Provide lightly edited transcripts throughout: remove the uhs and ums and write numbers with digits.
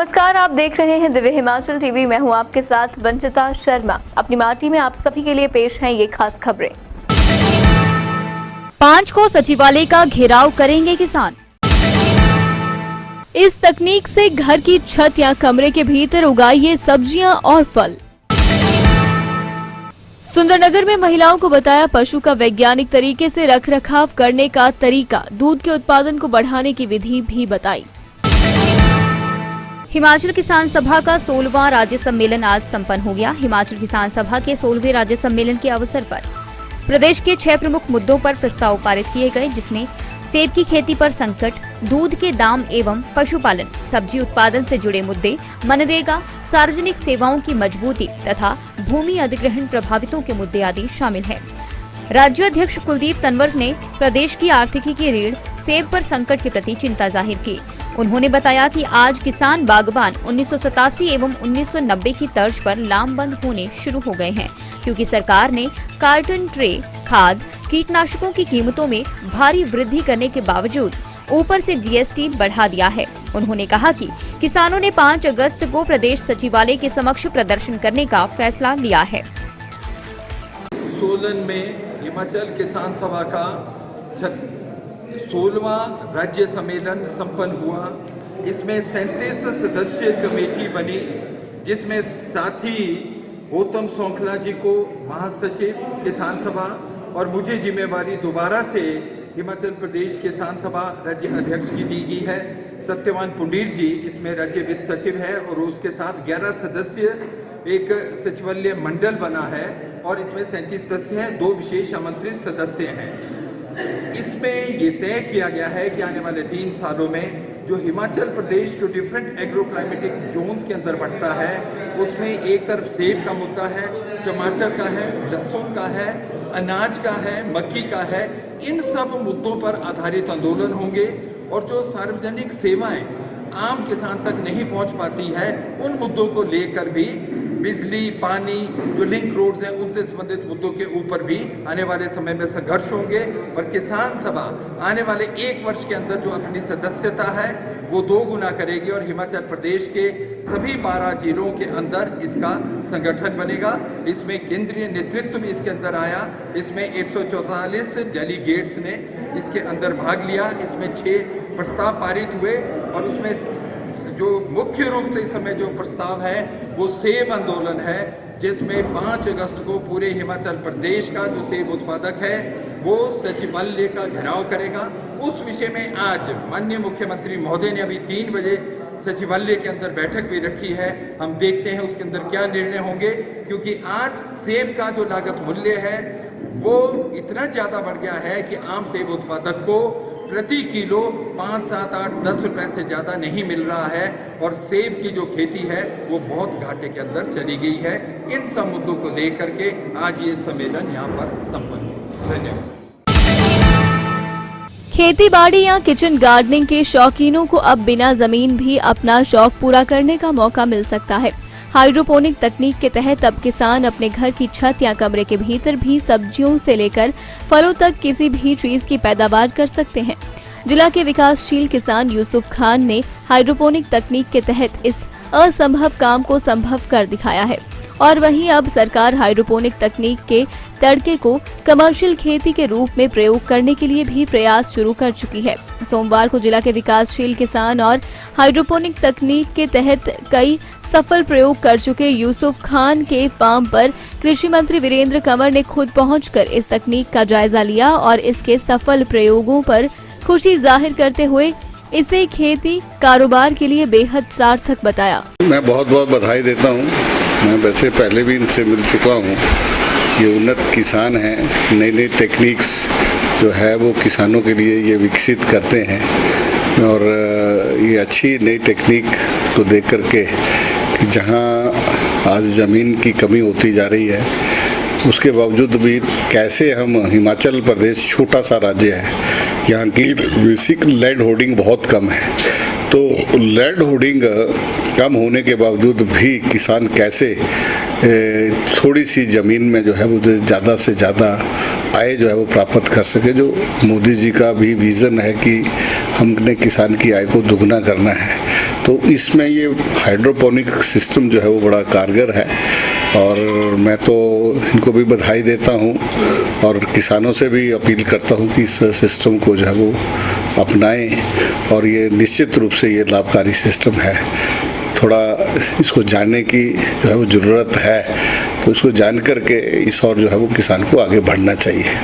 नमस्कार, आप देख रहे हैं दिव्य हिमाचल टीवी। मैं हूं आपके साथ वंचिता शर्मा। अपनी माटी में आप सभी के लिए पेश हैं ये खास खबरें। 5 को सचिवालय का घेराव करेंगे किसान। इस तकनीक से घर की छत या कमरे के भीतर उगाइए सब्जियां और फल। सुंदरनगर में महिलाओं को बताया पशु का वैज्ञानिक तरीके से रखरखाव करने का तरीका। दूध के उत्पादन को बढ़ाने की विधि भी बताई। हिमाचल किसान सभा का 16वां राज्य सम्मेलन आज संपन्न हो गया। हिमाचल किसान सभा के 16वें राज्य सम्मेलन के अवसर पर प्रदेश के 6 प्रमुख मुद्दों पर प्रस्ताव पारित किए गए, जिसमें सेब की खेती पर संकट, दूध के दाम एवं पशुपालन, सब्जी उत्पादन से जुड़े मुद्दे, मनरेगा, सार्वजनिक सेवाओं की मजबूती तथा भूमि अधिग्रहण प्रभावितों के मुद्दे आदि शामिल हैं। राज्य अध्यक्ष कुलदीप तंवर ने प्रदेश की आर्थिकी की रीढ़ सेब पर संकट के प्रति चिंता जाहिर की। उन्होंने बताया कि आज किसान बागबान 1987 एवं 1990 की तर्ज पर लामबंद होने शुरू हो गए हैं, क्योंकि सरकार ने कार्टन ट्रे, खाद, कीटनाशकों की कीमतों में भारी वृद्धि करने के बावजूद ऊपर से जीएसटी बढ़ा दिया है। उन्होंने कहा कि किसानों ने 5 अगस्त को प्रदेश सचिवालय के समक्ष प्रदर्शन करने का फैसला लिया है। सोलन में हिमाचल किसान सभा का 16वां राज्य सम्मेलन संपन्न हुआ। इसमें 37 सदस्य कमेटी बनी, जिसमें साथी गौतम सोंखला जी को महासचिव किसान सभा और मुझे जिम्मेवारी दोबारा से हिमाचल प्रदेश किसान सभा राज्य अध्यक्ष की दी गई है। सत्यवान पुंडीर जी इसमें राज्य वित्त सचिव है और उसके साथ 11 सदस्य एक सचिवालय मंडल बना है और इसमें 37 सदस्य हैं, 2 विशेष आमंत्रित सदस्य हैं। इसमें ये तय किया गया है कि आने वाले 3 सालों में जो हिमाचल प्रदेश जो डिफरेंट एग्रो क्लाइमेटिक जोन्स के अंदर बढ़ता है, उसमें एक तरफ सेब का मुद्दा है, टमाटर का है, लहसुन का है, अनाज का है, मक्की का है। इन सब मुद्दों पर आधारित आंदोलन होंगे और जो सार्वजनिक सेवाएं आम किसान तक नहीं पहुंच पाती है, उन मुद्दों को लेकर भी बिजली, पानी, जो लिंक रोड्स हैं, उनसे संबंधित मुद्दों के ऊपर भी आने वाले समय में संघर्ष होंगे। और किसान सभा आने वाले 1 वर्ष के अंदर जो अपनी सदस्यता है वो 2 गुना करेगी और हिमाचल प्रदेश के सभी 12 जिलों के अंदर इसका संगठन बनेगा। इसमें केंद्रीय नेतृत्व भी इसके अंदर आया। इसमें 144 डेलीगेट्स ने इसके अंदर भाग लिया। इसमें 6 प्रस्ताव पारित हुए और उसमें जो मुख्य रूप से इस समय जो प्रस्ताव है वो सेब आंदोलन है, जिसमें 5 अगस्त को पूरे हिमाचल प्रदेश का जो सेब उत्पादक है वो सचिवालय का घेराव करेगा। उस विषय में आज माननीय मुख्यमंत्री महोदय ने अभी 3 बजे सचिवालय के अंदर बैठक भी रखी है। हम देखते हैं उसके अंदर क्या निर्णय होंगे, क्योंकि आज सेब का जो लागत मूल्य है वो इतना ज़्यादा बढ़ गया है कि आम सेब उत्पादक को प्रति किलो 5, 7, 8, 10 रुपए से ज़्यादा नहीं मिल रहा है और सेब की जो खेती है वो बहुत घाटे के अंदर चली गई है। इन सब मुद्दों को लेकर के आज ये सम्मेलन यहाँ पर संपन्न हुआ। धन्यवाद। खेती बाड़ी या किचन गार्डनिंग के शौकीनों को अब बिना जमीन भी अपना शौक पूरा करने का मौका मिल सकता है। हाइड्रोपोनिक तकनीक के तहत अब किसान अपने घर की छत या कमरे के भीतर भी सब्जियों से लेकर फलों तक किसी भी चीज की पैदावार कर सकते हैं। जिला के विकासशील किसान यूसुफ खान ने हाइड्रोपोनिक तकनीक के तहत इस असंभव काम को संभव कर दिखाया है और वहीं अब सरकार हाइड्रोपोनिक तकनीक के तड़के को कमर्शियल खेती के रूप में प्रयोग करने के लिए भी प्रयास शुरू कर चुकी है। सोमवार को जिला के विकासशील किसान और हाइड्रोपोनिक तकनीक के तहत कई सफल प्रयोग कर चुके यूसुफ खान के फार्म पर कृषि मंत्री वीरेंद्र कंवर ने खुद पहुंचकर इस तकनीक का जायजा लिया और इसके सफल प्रयोगों पर खुशी जाहिर करते हुए इसे खेती कारोबार के लिए बेहद सार्थक बताया। मैं बहुत बहुत बधाई देता हूं। मैं वैसे पहले भी इनसे मिल चुका हूं। ये उन्नत किसान हैं, नई नई टेक्निक्स जो है वो किसानों के लिए ये विकसित करते हैं और ये अच्छी नई टेक्निक को देख करके कि जहां आज ज़मीन की कमी होती जा रही है उसके बावजूद भी कैसे हम, हिमाचल प्रदेश छोटा सा राज्य है, यहाँ की बेसिक लैंड होल्डिंग बहुत कम है, तो लैंड होल्डिंग कम होने के बावजूद भी किसान कैसे थोड़ी सी ज़मीन में जो है वो ज़्यादा से ज़्यादा आय जो है वो प्राप्त कर सके। जो मोदी जी का भी विज़न है कि हमने किसान की आय को दुगना करना है, तो इसमें ये हाइड्रोपोनिक सिस्टम जो है वो बड़ा कारगर है और मैं तो इनको भी बधाई देता हूँ और किसानों से भी अपील करता हूँ कि इस सिस्टम को जो है वो अपनाएं और ये निश्चित रूप से ये लाभकारी सिस्टम है। थोड़ा इसको जानने की जो है वो ज़रूरत है, तो इसको जान करके इस और जो है वो किसान को आगे बढ़ना चाहिए।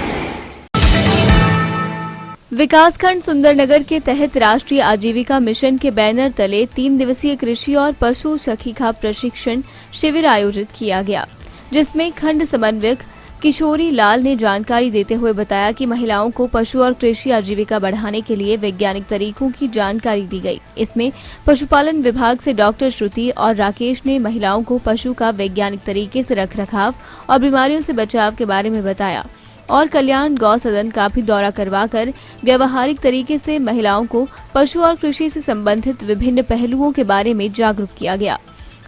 विकासखंड सुंदरनगर के तहत राष्ट्रीय आजीविका मिशन के बैनर तले 3 दिवसीय कृषि और पशु सखीखा प्रशिक्षण शिविर आयोजित किया गया, जिसमें खंड समन्वयक किशोरी लाल ने जानकारी देते हुए बताया कि महिलाओं को पशु और कृषि आजीविका बढ़ाने के लिए वैज्ञानिक तरीकों की जानकारी दी गई। इसमें पशुपालन विभाग से डॉक्टर श्रुति और राकेश ने महिलाओं को पशु का वैज्ञानिक तरीके से रखरखाव और बीमारियों से बचाव के बारे में बताया और कल्याण गौ सदन का भी दौरा करवाकर व्यावहारिक तरीके से महिलाओं को पशु और कृषि से संबंधित विभिन्न पहलुओं के बारे में जागरूक किया गया।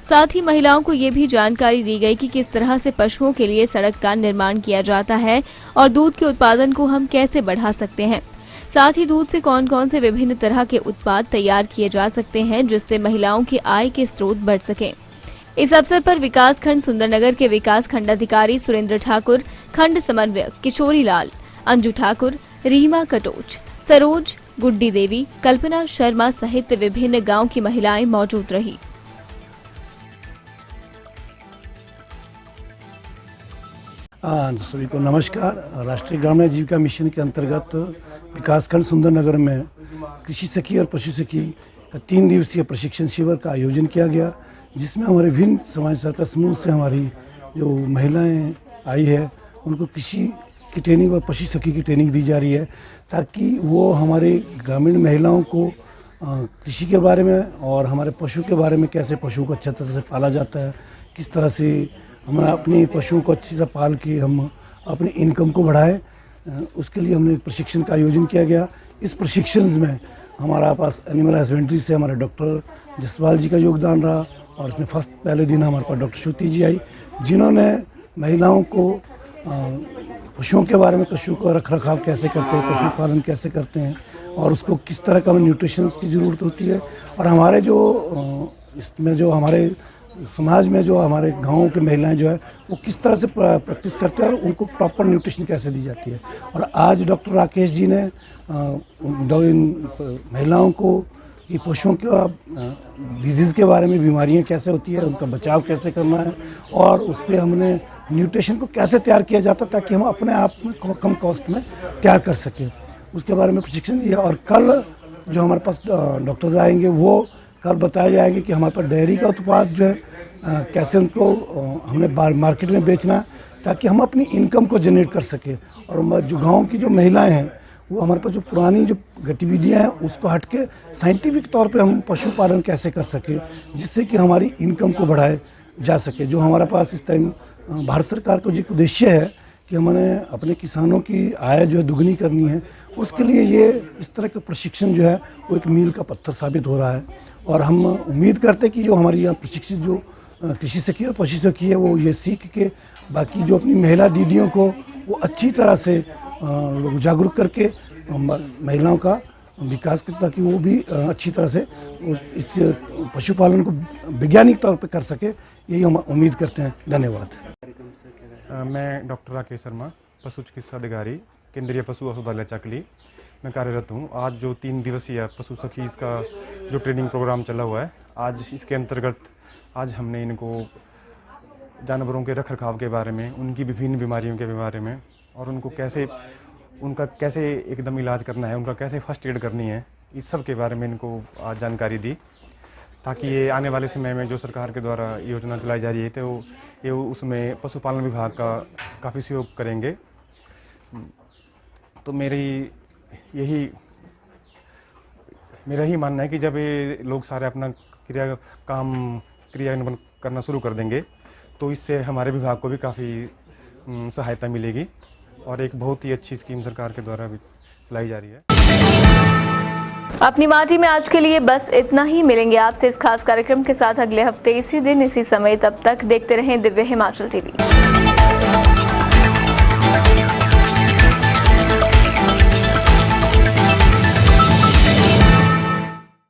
साथ ही महिलाओं को ये भी जानकारी दी गई कि किस तरह से पशुओं के लिए सड़क का निर्माण किया जाता है और दूध के उत्पादन को हम कैसे बढ़ा सकते हैं। साथ ही दूध से कौन कौन से विभिन्न तरह के उत्पाद तैयार किए जा सकते हैं जिससे महिलाओं की आय के स्रोत बढ़ सके। इस अवसर पर विकासखंड सुंदरनगर के विकास खंडाधिकारी सुरेंद्र ठाकुर, खंड समन्वयक किशोरी लाल, अंजू ठाकुर, रीमा कटोच, सरोज, गुड्डी देवी, कल्पना शर्मा सहित विभिन्न गांव की महिलाएं मौजूद रही। सभी को नमस्कार। राष्ट्रीय ग्रामीण आजीविका मिशन के अंतर्गत विकासखंड सुंदरनगर में कृषि सखी और पशु सखी का 3 दिवसीय प्रशिक्षण शिविर का आयोजन किया गया, जिसमें हमारे विभिन्न समाज सहायता समूह से हमारी जो महिलाएं आई है उनको कृषि की ट्रेनिंग और पशु सखी की ट्रेनिंग दी जा रही है, ताकि वो हमारे ग्रामीण महिलाओं को कृषि के बारे में और हमारे पशु के बारे में, कैसे पशु को अच्छा तरह से पाला जाता है, किस तरह से हमारा अपने पशुओं को अच्छी तरह पाल के हम अपनी इनकम को बढ़ाएं, उसके लिए हमने एक प्रशिक्षण का आयोजन किया गया। इस प्रशिक्षण में हमारा पास एनिमल हस्बेंड्री से हमारे डॉक्टर जसवाल जी का योगदान रहा और इसमें पहले दिन हमारे पास डॉक्टर श्रुति जी आई, जिन्होंने महिलाओं को पशुओं के बारे में, पशु का रखरखाव कैसे करते हैं, पशुपालन कैसे करते हैं और उसको किस तरह का न्यूट्रिशन की ज़रूरत होती है और हमारे जो इसमें जो हमारे समाज में जो हमारे गाँव के महिलाएं जो है वो किस तरह से प्रैक्टिस करते हैं और उनको प्रॉपर न्यूट्रिशन कैसे दी जाती है। और आज डॉक्टर राकेश जी ने इन महिलाओं को ये पशुओं के डिजीज़ के बारे में, बीमारियां कैसे होती है, उनका बचाव कैसे करना है और उस पर हमने न्यूट्रिशन को कैसे तैयार किया जाता है ताकि हम अपने आप में कम कॉस्ट में तैयार कर सकें, उसके बारे में प्रशिक्षण दिया। और कल जो हमारे पास डॉक्टर्स आएंगे वो कल बताया जाएगा कि हमारे पास डेयरी का उत्पाद जो है कैसे उनको हमने मार्केट में बेचना है ताकि हम अपनी इनकम को जनरेट कर सकें। और जो गांव की जो महिलाएं हैं वो हमारे पास जो पुरानी जो गतिविधियां हैं उसको हट के साइंटिफिक तौर पे हम पशुपालन कैसे कर सकें जिससे कि हमारी इनकम को बढ़ाया जा सके। जो हमारे पास इस टाइम भारत सरकार का जो उद्देश्य है कि हमने अपने किसानों की आय जो है दुगनी करनी है, उसके लिए ये इस तरह का प्रशिक्षण जो है वो एक मील का पत्थर साबित हो रहा है। और हम उम्मीद करते हैं कि जो हमारी यहाँ प्रशिक्षित जो कृषि सखी और पशु सखी है वो ये सीख के बाकी जो अपनी महिला दीदियों को वो अच्छी तरह से जागरूक करके महिलाओं का विकास कर, ताकि वो भी अच्छी तरह से इस पशुपालन को वैज्ञानिक तौर पे कर सके, यही हम उम्मीद करते हैं। धन्यवाद। मैं डॉक्टर राकेश शर्मा, पशु चिकित्सा अधिकारी, केंद्रीय पशु औषधालय चकली में कार्यरत हूँ। आज जो 3 दिवसीय पशु सखी का जो ट्रेनिंग प्रोग्राम चला हुआ है, आज इसके अंतर्गत आज हमने इनको जानवरों के रखरखाव के बारे में, उनकी विभिन्न बीमारियों के बारे में और उनका कैसे एकदम इलाज करना है, उनका कैसे फर्स्ट एड करनी है, इस सब के बारे में इनको आज जानकारी दी, ताकि ये आने वाले समय में जो सरकार के द्वारा योजना चलाई जा रही है तो ये उसमें पशुपालन विभाग का काफ़ी सहयोग करेंगे। तो मेरा यही मानना है कि जब ये लोग सारे अपना क्रियान्वयन करना शुरू कर देंगे तो इससे हमारे विभाग को भी काफ़ी सहायता मिलेगी और एक बहुत ही अच्छी स्कीम सरकार के द्वारा भी चलाई जा रही है। अपनी माटी में आज के लिए बस इतना ही। मिलेंगे आपसे इस खास कार्यक्रम के साथ अगले हफ्ते इसी दिन इसी समय। तब तक देखते रहें दिव्य हिमाचल टीवी।